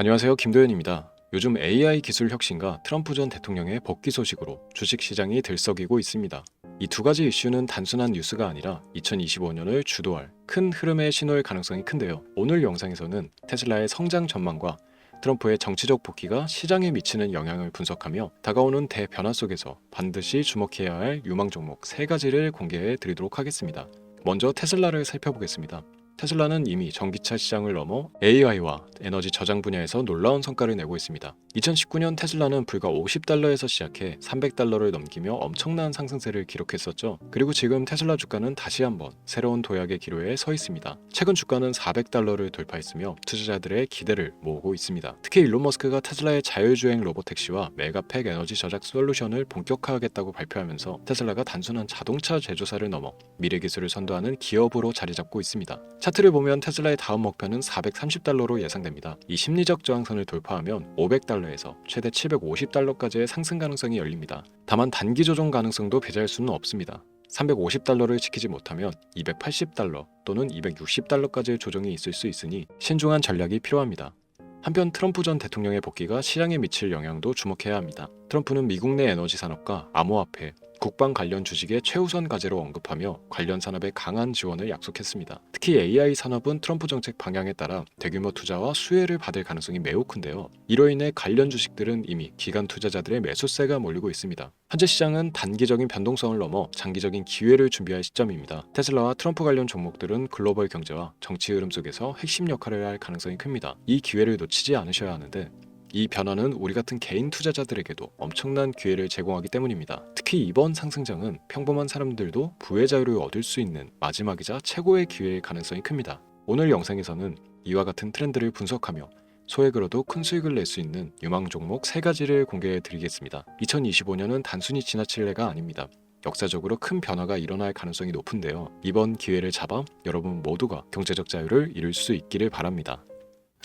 안녕하세요. 김도현입니다. 요즘 AI 기술 혁신과 트럼프 전 대통령의 복귀 소식으로 주식시장이 들썩이고 있습니다. 이 두 가지 이슈는 단순한 뉴스가 아니라 2025년을 주도할 큰 흐름의 신호일 가능성이 큰데요. 오늘 영상에서는 테슬라의 성장 전망과 트럼프의 정치적 복귀가 시장에 미치는 영향을 분석하며 다가오는 대변화 속에서 반드시 주목해야 할 유망 종목 3가지를 공개해 드리도록 하겠습니다. 먼저 테슬라를 살펴보겠습니다. 테슬라는 이미 전기차 시장을 넘어 AI와 에너지 저장 분야에서 놀라운 성과를 내고 있습니다. 2019년 테슬라는 불과 $50에서 시작해 $300를 넘기며 엄청난 상승세를 기록했었죠. 그리고 지금 테슬라 주가는 다시 한번 새로운 도약의 기로에 서 있습니다. 최근 주가는 $400를 돌파했으며 투자자들의 기대를 모으고 있습니다. 특히 일론 머스크가 테슬라의 자율주행 로보택시와 메가팩 에너지 저장 솔루션을 본격화하겠다고 발표하면서 테슬라가 단순한 자동차 제조사를 넘어 미래 기술을 선도하는 기업으로 자리 잡고 있습니다. 차트를 보면 테슬라의 다음 목표는 $430로 예상됩니다. 이 심리적 저항선을 돌파하면 $500에서 최대 $750까지의 상승 가능성이 열립니다. 다만 단기 조정 가능성도 배제할 수는 없습니다. $350를 지키지 못하면 $280 또는 $260까지의 조정이 있을 수 있으니 신중한 전략이 필요합니다. 한편 트럼프 전 대통령의 복귀가 시장에 미칠 영향도 주목해야 합니다. 트럼프는 미국 내 에너지 산업과 암호화폐, 국방 관련 주식의 최우선 과제로 언급하며 관련 산업에 강한 지원을 약속했습니다. 특히 AI 산업은 트럼프 정책 방향에 따라 대규모 투자와 수혜를 받을 가능성이 매우 큰데요. 이로 인해 관련 주식들은 이미 기관 투자자들의 매수세가 몰리고 있습니다. 현재 시장은 단기적인 변동성을 넘어 장기적인 기회를 준비할 시점입니다. 테슬라와 트럼프 관련 종목들은 글로벌 경제와 정치 흐름 속에서 핵심 역할을 할 가능성이 큽니다. 이 기회를 놓치지 않으셔야 하는데 이 변화는 우리 같은 개인 투자자들에게도 엄청난 기회를 제공하기 때문입니다. 특히 이번 상승장은 평범한 사람들도 부의 자유를 얻을 수 있는 마지막이자 최고의 기회일 가능성이 큽니다. 오늘 영상에서는 이와 같은 트렌드를 분석하며 소액으로도 큰 수익을 낼 수 있는 유망 종목 3가지를 공개해 드리겠습니다. 2025년은 단순히 지나칠 해가 아닙니다. 역사적으로 큰 변화가 일어날 가능성이 높은데요. 이번 기회를 잡아 여러분 모두가 경제적 자유를 이룰 수 있기를 바랍니다.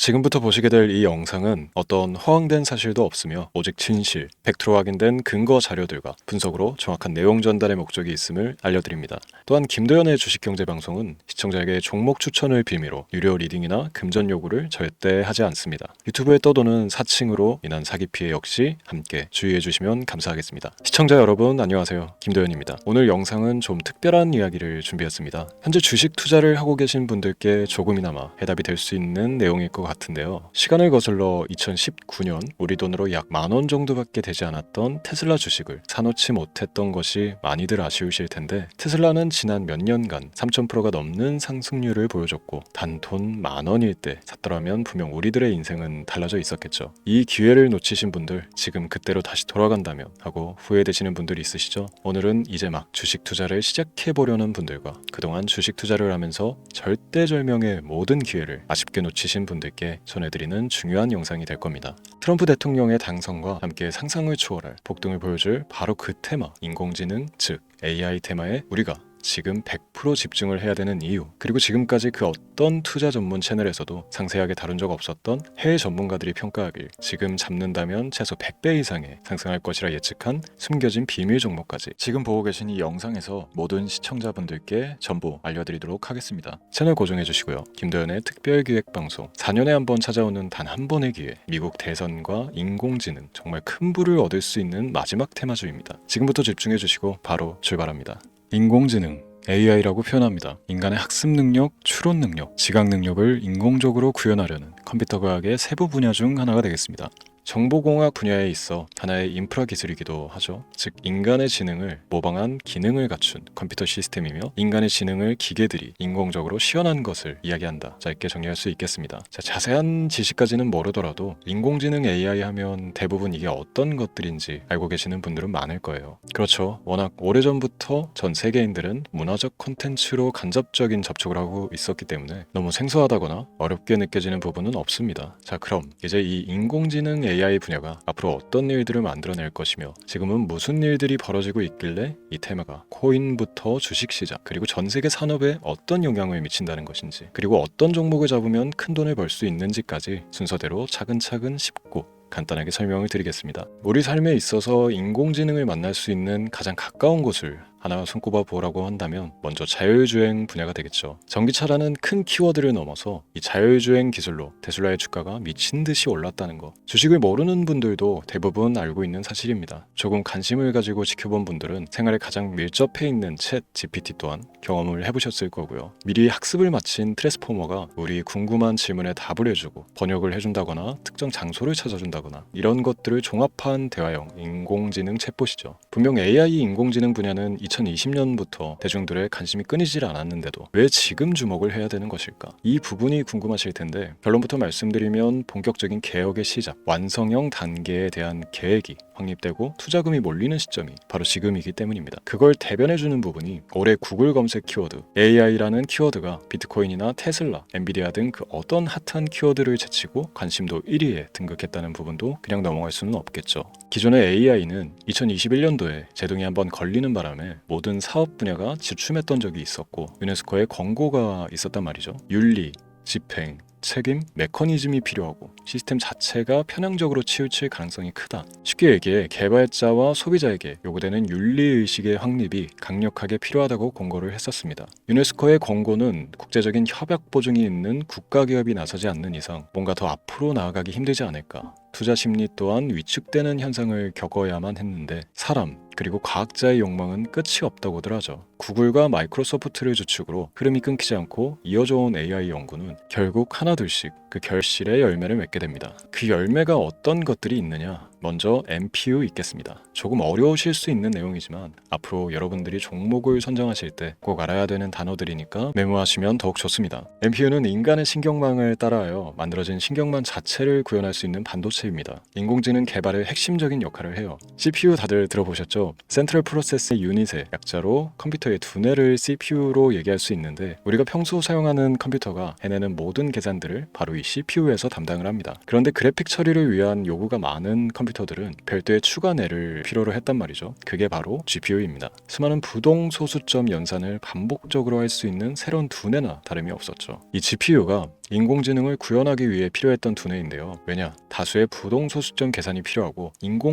지금부터 보시게 될 이 영상은 어떤 허황된 사실도 없으며 오직 진실, 100% 확인된 근거 자료들과 분석으로 정확한 내용 전달의 목적이 있음을 알려드립니다. 또한 김도현의 주식경제방송은 시청자에게 종목 추천을 빌미로 유료 리딩이나 금전 요구를 절대 하지 않습니다. 유튜브에 떠도는 사칭으로 인한 사기 피해 역시 함께 주의해 주시면 감사하겠습니다. 시청자 여러분 안녕하세요. 김도현입니다. 오늘 영상은 좀 특별한 이야기를 준비했습니다. 현재 주식 투자를 하고 계신 분들께 조금이나마 해답이 될 수 있는 내용일 것 같은데요. 시간을 거슬러 2019년 우리 돈으로 약 10,000원 정도밖에 되지 않았던 테슬라 주식을 사놓지 못했던 것이 많이들 아쉬우실 텐데 테슬라는 지난 몇 년간 3,000%가 넘는 상승률을 보여줬고 단 돈 10,000원일 때 샀더라면 분명 우리들의 인생은 달라져 있었겠죠. 이 기회를 놓치신 분들 지금 그때로 다시 돌아간다면 하고 후회되시는 분들이 있으시죠? 오늘은 이제 막 주식 투자를 시작해보려는 분들과 그동안 주식 투자를 하면서 절대절명의 모든 기회를 아쉽게 놓치신 분들께 전해드리는 중요한 영상이 될 겁니다. 트럼프 대통령의 당선과 함께 상상을 초월할 폭등을 보여줄 바로 그 테마, 인공지능, 즉 AI 테마에 우리가 지금 100% 집중을 해야 되는 이유, 그리고 지금까지 그 어떤 투자 전문 채널에서도 상세하게 다룬 적 없었던 해외 전문가들이 평가하길 지금 잡는다면 최소 100배 이상의 상승할 것이라 예측한 숨겨진 비밀 종목까지 지금 보고 계신 이 영상에서 모든 시청자분들께 전부 알려드리도록 하겠습니다. 채널 고정해 주시고요. 김도현의 특별기획방송 4년에 한 번 찾아오는 단 한 번의 기회, 미국 대선과 인공지능, 정말 큰 부를 얻을 수 있는 마지막 테마주입니다. 지금부터 집중해 주시고 바로 출발합니다. 인공지능 AI라고 표현합니다. 인간의 학습 능력, 추론 능력, 지각 능력을 인공적으로 구현하려는 컴퓨터 과학의 세부 분야 중 하나가 되겠습니다. 정보공학 분야에 있어 하나의 인프라 기술이기도 하죠. 즉 인간의 지능을 모방한 기능을 갖춘 컴퓨터 시스템이며 인간의 지능을 기계들이 인공적으로 시연한 것을 이야기한다. 짧게 정리할 수 있겠습니다. 자, 자세한 지식까지는 모르더라도 인공지능 AI 하면 대부분 이게 어떤 것들인지 알고 계시는 분들은 많을 거예요. 그렇죠. 워낙 오래전부터 전 세계인들은 문화적 콘텐츠로 간접적인 접촉을 하고 있었기 때문에 너무 생소하다거나 어렵게 느껴지는 부분은 없습니다. 자, 그럼 이제 이 인공지능 AI 분야가 앞으로 어떤 일들을 만들어낼 것이며 지금은 무슨 일들이 벌어지고 있길래 이 테마가 코인부터 주식시장 그리고 전 세계 산업에 어떤 영향을 미친다는 것인지, 그리고 어떤 종목을 잡으면 큰 돈을 벌 수 있는지까지 순서대로 차근차근 쉽고 간단하게 설명을 드리겠습니다. 우리 삶에 있어서 인공지능을 만날 수 있는 가장 가까운 곳을 하나 손꼽아 보라고 한다면 먼저 자율주행 분야가 되겠죠. 전기차라는 큰 키워드를 넘어서 이 자율주행 기술로 테슬라의 주가가 미친 듯이 올랐다는 거. 주식을 모르는 분들도 대부분 알고 있는 사실입니다. 조금 관심을 가지고 지켜본 분들은 생활에 가장 밀접해 있는 챗 GPT 또한 경험을 해보셨을 거고요. 미리 학습을 마친 트랜스포머가 우리 궁금한 질문에 답을 해주고 번역을 해준다거나 특정 장소를 찾아준다거나 이런 것들을 종합한 대화형 인공지능 챗봇이죠. 분명 AI 인공지능 분야는 2020년부터 대중들의 관심이 끊이질 않았는데도 왜 지금 주목을 해야 되는 것일까? 이 부분이 궁금하실 텐데 결론부터 말씀드리면 본격적인 개혁의 시작, 완성형 단계에 대한 계획이 확립되고 투자금이 몰리는 시점이 바로 지금이기 때문입니다. 그걸 대변해주는 부분이 올해 구글 검색 키워드 AI라는 키워드가 비트코인이나 테슬라, 엔비디아 등 그 어떤 핫한 키워드를 제치고 관심도 1위에 등극했다는 부분도 그냥 넘어갈 수는 없겠죠. 기존의 AI는 2021년도에 제동이 한번 걸리는 바람에 모든 사업 분야가 주춤했던 적이 있었고 유네스코의 권고가 있었단 말이죠. 윤리, 집행, 책임, 메커니즘이 필요하고 시스템 자체가 편향적으로 치우칠 가능성이 크다. 쉽게 얘기해 개발자와 소비자에게 요구되는 윤리의식의 확립이 강력하게 필요하다고 권고를 했었습니다. 유네스코의 권고는 국제적인 협약 보증이 있는 국가기업이 나서지 않는 이상 뭔가 더 앞으로 나아가기 힘들지 않을까. 투자 심리 또한 위축되는 현상을 겪어야만 했는데 사람 그리고 과학자의 욕망은 끝이 없다고들 하죠. 구글과 마이크로소프트를 주축으로 흐름이 끊기지 않고 이어져온 AI 연구는 결국 하나둘씩 그 결실의 열매를 맺게 됩니다. 그 열매가 어떤 것들이 있느냐? 먼저 NPU 있겠습니다. 조금 어려우실 수 있는 내용이지만 앞으로 여러분들이 종목을 선정하실 때 꼭 알아야 되는 단어들이니까 메모하시면 더욱 좋습니다. NPU는 인간의 신경망을 따라하여 만들어진 신경망 자체를 구현할 수 있는 반도체입니다. 인공지능 개발의 핵심적인 역할을 해요. CPU 다들 들어보셨죠? 센트럴 프로세스 유닛의 약자로 컴퓨터의 두뇌를 CPU로 얘기할 수 있는데 우리가 평소 사용하는 컴퓨터가 해내는 모든 계산들을 바로 이 CPU에서 담당을 합니다. 그런데 그래픽 처리를 위한 요구가 많은 컴퓨터들은 별도의 추가 뇌를 필요로 했단 말이죠. 그게 바로 GPU입니다. 수많은 부동 소수점 연산을 반복적으로 할 수 있는 새로운 두뇌나 다름이 없었죠. 이 GPU가 인공지능을 구현하기 위해 필요했던 두뇌인데요. 왜냐? 다수의 부동 소수점 계산이 필요하고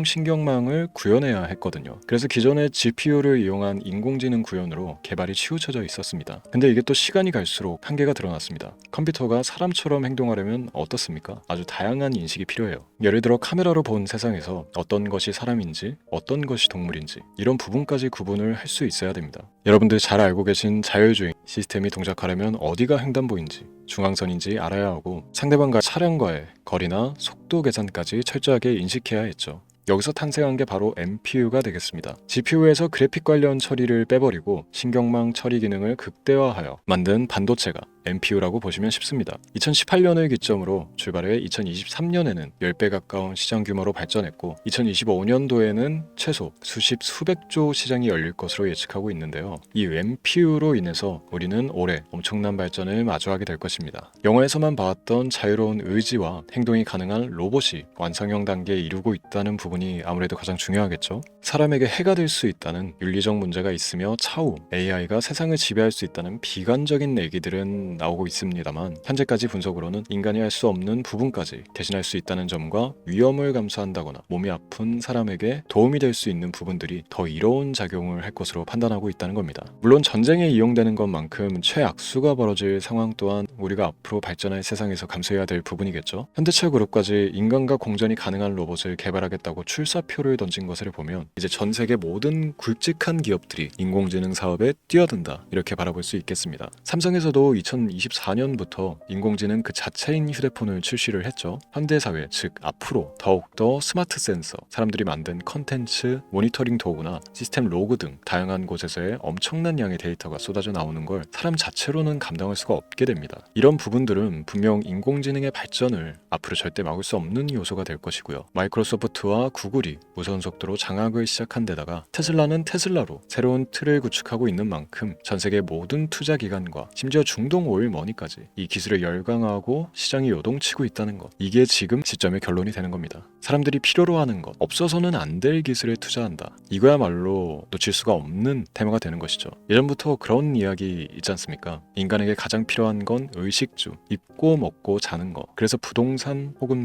인공신경망을 구현해야 했거든요. 그래서 기존의 GPU를 이용한 인공지능 구현으로 개발이 치우쳐져 있었습니다. 근데 이게 또 시간이 갈수록 한계가 드러났습니다. 컴퓨터가 사람처럼 행동하려면 어떻습니까? 아주 다양한 인식이 필요해요. 예를 들어 카메라로 본 세상에서 어떤 것이 사람인지 어떤 것이 동물인지 이런 부분까지 구분을 할 수 있어야 됩니다. 여러분들 잘 알고 계신 자율주행 시스템이 동작하려면 어디가 횡단보인지 중앙선인지 알아야 하고 상대방과 차량과의 거리나 속도 계산까지 철저하게 인식해야 했죠. 여기서 탄생한 게 바로 NPU가 되겠습니다. GPU에서 그래픽 관련 처리를 빼버리고 신경망 처리 기능을 극대화하여 만든 반도체가 NPU라고 보시면 쉽습니다. 2018년을 기점으로 출발해 2023년에는 10배 가까운 시장 규모로 발전했고 2025년도에는 최소 수백조 시장이 열릴 것으로 예측하고 있는데요. 이 NPU로 인해서 우리는 올해 엄청난 발전을 마주하게 될 것입니다. 영화에서만 봐왔던 자유로운 의지와 행동이 가능한 로봇이 완성형 단계에 이르고 있다는 부분이 아무래도 가장 중요하겠죠. 사람에게 해가 될 수 있다는 윤리적 문제가 있으며 차후 AI가 세상을 지배할 수 있다는 비관적인 얘기들은 나오고 있습니다만 현재까지 분석으로는 인간이 할 수 없는 부분까지 대신할 수 있다는 점과 위험을 감수한다거나 몸이 아픈 사람에게 도움이 될 수 있는 부분들이 더 이로운 작용을 할 것으로 판단하고 있다는 겁니다. 물론 전쟁에 이용되는 것만큼 최악수가 벌어질 상황 또한 우리가 앞으로 발전할 세상에서 감수해야 될 부분이겠죠. 현대차 그룹까지 인간과 공전이 가능한 로봇을 개발하겠다고 출사표를 던진 것을 보면 이제 전 세계 모든 굵직한 기업들이 인공지능 사업에 뛰어든다 이렇게 바라볼 수 있겠습니다. 삼성에서도 2024년부터 인공지능 그 자체인 휴대폰을 출시를 했죠. 현대사회 즉 앞으로 더욱더 스마트 센서, 사람들이 만든 컨텐츠, 모니터링 도구나 시스템 로그 등 다양한 곳에서의 엄청난 양의 데이터가 쏟아져 나오는 걸 사람 자체로는 감당할 수가 없게 됩니다. 이런 부분들은 분명 인공지능의 발전을 앞으로 절대 막을 수 없는 요소가 될 것이고요. 마이크로소프트와 구글이 무선 속도로 장악을 시작한 데다가 테슬라는 테슬라로 새로운 틀을 구축하고 있는 만큼 전 세계 모든 투자 기관과 심지어 중동 오일 머니까지 이 기술에 열광하고 시장이 요동치고 있다는 것, 이게 지금 시점의 결론이 되는 겁니다. 사람들이 필요로 하는 것, 없어서는 안 될 기술에 투자한다. 이거야말로 놓칠 수가 없는 테마가 되는 것이죠. 예전부터 그런 이야기 있지 않습니까? 인간에게 가장 필요한 건 의식주, 입고 먹고 자는 거. 그래서 부동산 혹은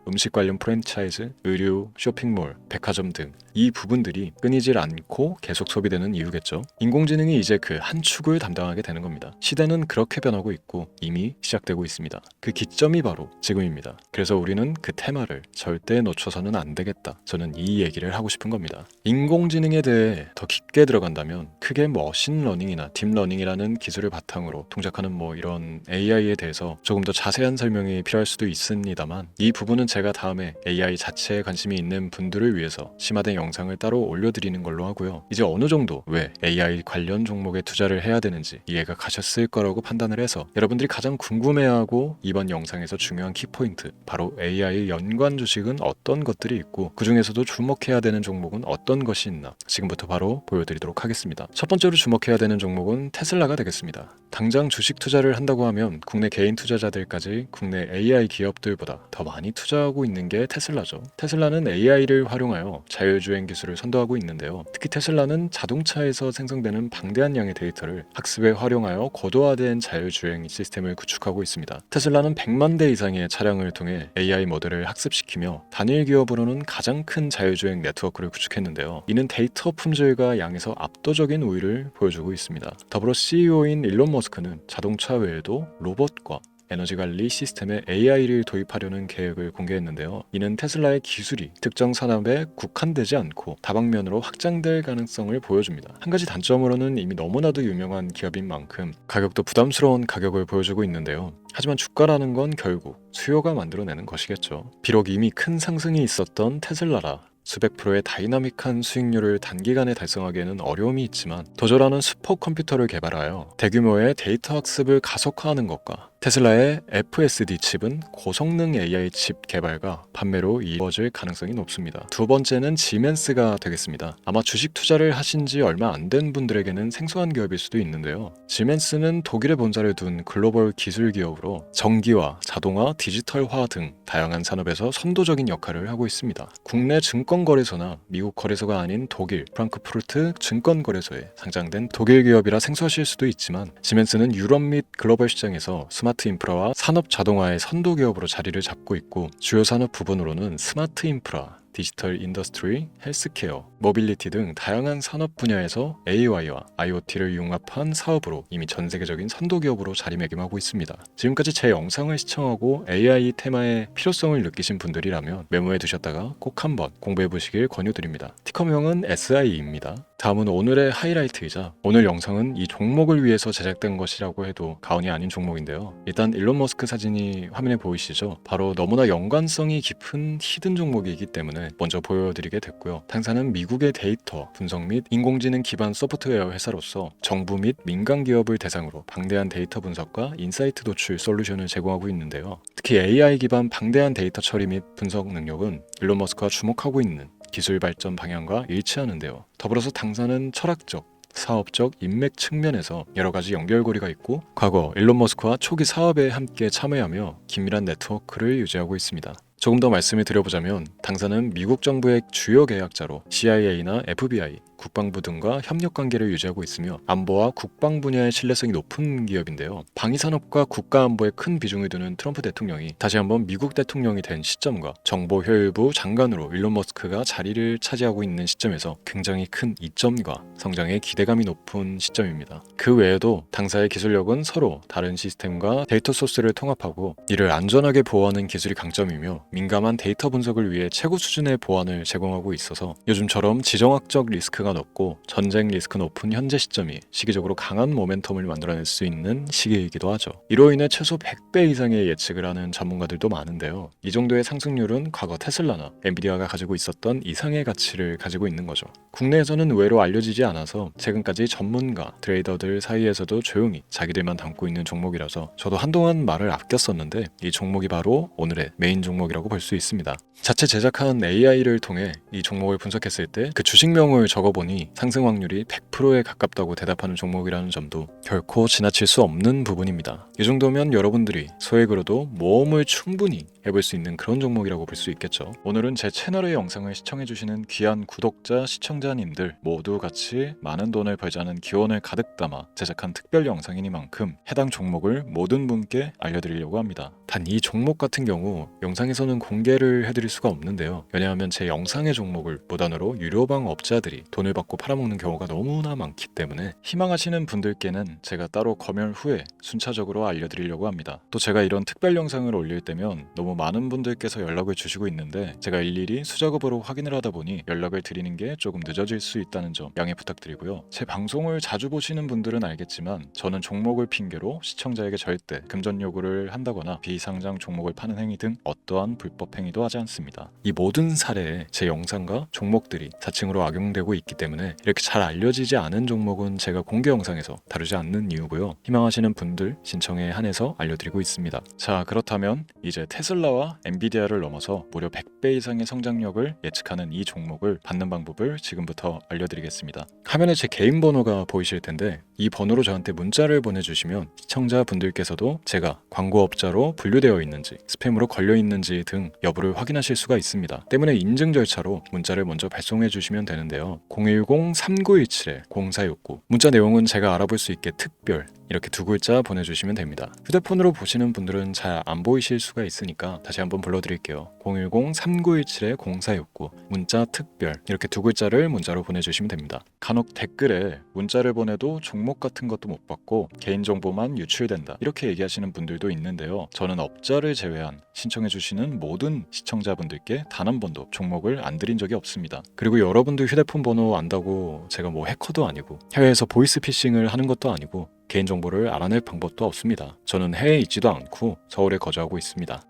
음식 관련 프랜차이즈, 의류, 쇼핑몰, 백화점 등 이 부분들이 끊이질 않고 계속 소비되는 이유겠죠. 인공지능이 이제 그 한 축을 담당하게 되는 겁니다. 시대는 그렇게 변하고 있고 이미 시작되고 있습니다. 그 기점이 바로 지금입니다. 그래서 우리는 그 테마를 절대 놓쳐서는 안 되겠다. 저는 이 얘기를 하고 싶은 겁니다. 인공지능에 대해 더 깊게 들어간다면 크게 머신러닝이나 딥러닝이라는 기술을 바탕으로 동작하는 이런 AI에 대해서 조금 더 자세한 설명이 필요할 수도 있습니다만, 이 부분은 제가 다음에 AI 자체에 관심이 있는 분들을 위해서 심화된 영상을 따로 올려드리는 걸로 하고요. 이제 어느 정도 왜 AI 관련 종목에 투자를 해야 되는지 이해가 가셨을 거라고 판단을 해서 여러분들이 가장 궁금해하고 이번 영상에서 중요한 키포인트, 바로 AI 연관 주식은 어떤 것들이 있고 그 중에서도 주목해야 되는 종목은 어떤 것이 있나 지금부터 바로 보여드리도록 하겠습니다. 첫 번째로 주목해야 되는 종목은 테슬라가 되겠습니다. 당장 주식 투자를 한다고 하면 국내 개인 투자자들까지 국내 AI 기업들보다 더 많이 투자하고 있는 게 테슬라죠. 테슬라는 AI를 활용하여 자율주행 기술을 선도하고 있는데요. 특히 테슬라는 자동차에서 생성되는 방대한 양의 데이터를 학습에 활용하여 고도화된 자율주행 시스템을 구축하고 있습니다. 테슬라는 100만 대 이상의 차량을 통해 AI 모델을 학습시키며 단일 기업으로는 가장 큰 자율주행 네트워크를 구축했는데요. 이는 데이터 품질과 양에서 압도적인 우위를 보여주고 있습니다. 더불어 CEO인 일론 머스크는 자동차 외에도 로봇과 에너지 관리 시스템에 AI를 도입하려는 계획을 공개했는데요. 이는 테슬라의 기술이 특정 산업에 국한되지 않고 다방면으로 확장될 가능성을 보여줍니다. 한 가지 단점으로는 이미 너무나도 유명한 기업인 만큼 가격도 부담스러운 가격을 보여주고 있는데요. 하지만 주가라는 건 결국 수요가 만들어내는 것이겠죠. 비록 이미 큰 상승이 있었던 테슬라라 수백 프로의 다이나믹한 수익률을 단기간에 달성하기에는 어려움이 있지만 도저라는 슈퍼컴퓨터를 개발하여 대규모의 데이터 학습을 가속화하는 것과 테슬라의 FSD 칩은 고성능 AI 칩 개발과 판매로 이루어질 가능성이 높습니다. 두 번째는 지멘스가 되겠습니다. 아마 주식 투자를 하신 지 얼마 안 된 분들에게는 생소한 기업일 수도 있는데요. 지멘스는 독일에 본사를 둔 글로벌 기술 기업으로 전기화, 자동화, 디지털화 등 다양한 산업에서 선도적인 역할을 하고 있습니다. 국내 증권거래소나 미국 거래소가 아닌 독일 프랑크푸르트 증권거래소에 상장된 독일 기업이라 생소하실 수도 있지만, 지멘스는 유럽 및 글로벌 시장에서 스마트 인프라와 산업 자동화의 선도 기업으로 자리를 잡고 있고, 주요 산업 부분으로는 스마트 인프라, 디지털 인더스트리, 헬스케어, 모빌리티 등 다양한 산업 분야에서 AI와 IoT를 융합한 사업으로 이미 전 세계적인 선도 기업으로 자리매김하고 있습니다. 지금까지 제 영상을 시청하고 AI 테마의 필요성을 느끼신 분들이라면 메모해 두셨다가 꼭 한번 공부해 보시길 권유드립니다. 티커명은 SI입니다. 다음은 오늘의 하이라이트이자 오늘 영상은 이 종목을 위해서 제작된 것이라고 해도 과언이 아닌 종목인데요. 일단 일론 머스크 사진이 화면에 보이시죠? 바로 너무나 연관성이 깊은 히든 종목이기 때문에 먼저 보여드리게 됐고요. 당사는 미국의 데이터 분석 및 인공지능 기반 소프트웨어 회사로서 정부 및 민간 기업을 대상으로 방대한 데이터 분석과 인사이트 도출 솔루션을 제공하고 있는데요. 특히 AI 기반 방대한 데이터 처리 및 분석 능력은 일론 머스크가 주목하고 있는 기술 발전 방향과 일치하는데요. 더불어서 당사는 철학적, 사업적, 인맥 측면에서 여러 가지 연결고리가 있고 과거 일론 머스크와 초기 사업에 함께 참여하며 긴밀한 네트워크를 유지하고 있습니다. 조금 더 말씀을 드려보자면 당사는 미국 정부의 주요 계약자로 CIA나 FBI, 국방부 등과 협력관계를 유지하고 있으며 안보와 국방 분야의 신뢰성이 높은 기업인데요. 방위산업과 국가안보에 큰 비중을 두는 트럼프 대통령이 다시 한번 미국 대통령이 된 시점과 정보효율부 장관으로 일론 머스크가 자리를 차지하고 있는 시점에서 굉장히 큰 이점과 성장에 기대감이 높은 시점입니다. 그 외에도 당사의 기술력은 서로 다른 시스템과 데이터 소스를 통합하고 이를 안전하게 보호하는 기술이 강점이며 민감한 데이터 분석을 위해 최고 수준의 보안을 제공하고 있어서 요즘처럼 지정학적 리스크가 높고 전쟁 리스크 높은 현재 시점이 시기적으로 강한 모멘텀을 만들어낼 수 있는 시기이기도 하죠. 이로 인해 최소 100배 이상의 예측을 하는 전문가들도 많은데요. 이 정도의 상승률은 과거 테슬라나 엔비디아가 가지고 있었던 이상의 가치를 가지고 있는 거죠. 국내에서는 의외로 알려지지 않아서 최근까지 전문가, 트레이더들 사이에서도 조용히 자기들만 담고 있는 종목이라서 저도 한동안 말을 아꼈었는데 이 종목이 바로 오늘의 메인 종목이라고 볼 수 있습니다. 자체 제작한 AI를 통해 이 종목을 분석했을 때 그 주식명을 적어보는 보니 상승 확률이 100%에 가깝다고 대답하는 종목이라는 점도 결코 지나칠 수 없는 부분입니다. 이 정도면 여러분들이 소액으로도 모험을 충분히 해볼 수 있는 그런 종목이라고 볼 수 있겠죠. 오늘은 제 채널의 영상을 시청해주시는 귀한 구독자, 시청자님들 모두 같이 많은 돈을 벌자는 기원을 가득 담아 제작한 특별 영상이니만큼 해당 종목을 모든 분께 알려드리려고 합니다. 단 이 종목 같은 경우 영상에서는 공개를 해드릴 수가 없는데요. 왜냐하면 제 영상의 종목을 무단으로 유료방 업자들이 돈을 받고 팔아먹는 경우가 너무나 많기 때문에 희망하시는 분들께는 제가 따로 검열 후에 순차적으로 알려드리려고 합니다. 또 제가 이런 특별 영상을 올릴 때면 너무 많은 분들께서 연락을 주시고 있는데 제가 일일이 수작업으로 확인을 하다 보니 연락을 드리는 게 조금 늦어질 수 있다는 점 양해 부탁드리고요. 제 방송을 자주 보시는 분들은 알겠지만 저는 종목을 핑계로 시청자에게 절대 금전 요구를 한다거나 비상장 종목을 파는 행위 등 어떠한 불법 행위도 하지 않습니다. 이 모든 사례에 제 영상과 종목들이 사칭으로 악용되고 있기 때문에 이렇게 잘 알려지지 않은 종목은 제가 공개 영상에서 다루지 않는 이유고요. 희망하시는 분들 신청에 한해서 알려드리고 있습니다. 자, 그렇다면 이제 테슬라와 엔비디아를 넘어서 무려 100배 이상의 성장력을 예측하는 이 종목을 받는 방법을 지금부터 알려드리겠습니다. 화면에 제 개인 번호가 보이실 텐데 이 번호로 저한테 문자를 보내주시면 시청자분들께서도 제가 광고업자로 분류되어 있는지 스팸으로 걸려 있는지 등 여부를 확인하실 수가 있습니다. 때문에 인증 절차로 문자를 먼저 발송해 주시면 되는데요. 010-3917-0469 문자 내용은 제가 알아볼 수 있게 특별 이렇게 두 글자 보내주시면 됩니다. 휴대폰으로 보시는 분들은 잘 안 보이실 수가 있으니까 다시 한번 불러드릴게요. 010-3917-0469 문자 특별 이렇게 두 글자를 문자로 보내주시면 됩니다. 간혹 댓글에 문자를 보내도 종목 같은 것도 못 받고 개인정보만 유출된다 이렇게 얘기하시는 분들도 있는데요. 저는 업자를 제외한 신청해주시는 모든 시청자분들께 단 한 번도 종목을 안 드린 적이 없습니다. 그리고 여러분들 휴대폰 번호 안다고 제가 뭐 해커도 아니고 해외에서 보이스피싱을 하는 것도 아니고 개인정보를 알아낼 방법도 없습니다. 저는 해외에 있지도 않고 서울에 거주하고 있습니다.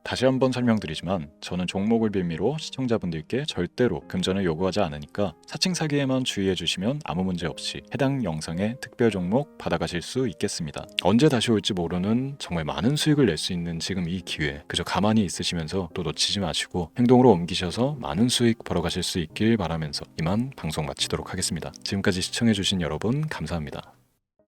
다시 한번 설명드리지만 저는 종목을 빌미로 시청자분들께 절대로 금전을 요구하지 않으니까 사칭 사기에만 주의해 주시면 아무 문제 없이 해당 영상의 특별 종목 받아가실 수 있겠습니다. 언제 다시 올지 모르는 정말 많은 수익을 낼 수 있는 지금 이 기회 그저 가만히 있으시면서 또 놓치지 마시고 행동으로 옮기셔서 많은 수익 벌어가실 수 있길 바라면서 이만 방송 마치도록 하겠습니다. 지금까지 시청해 주신 여러분 감사합니다.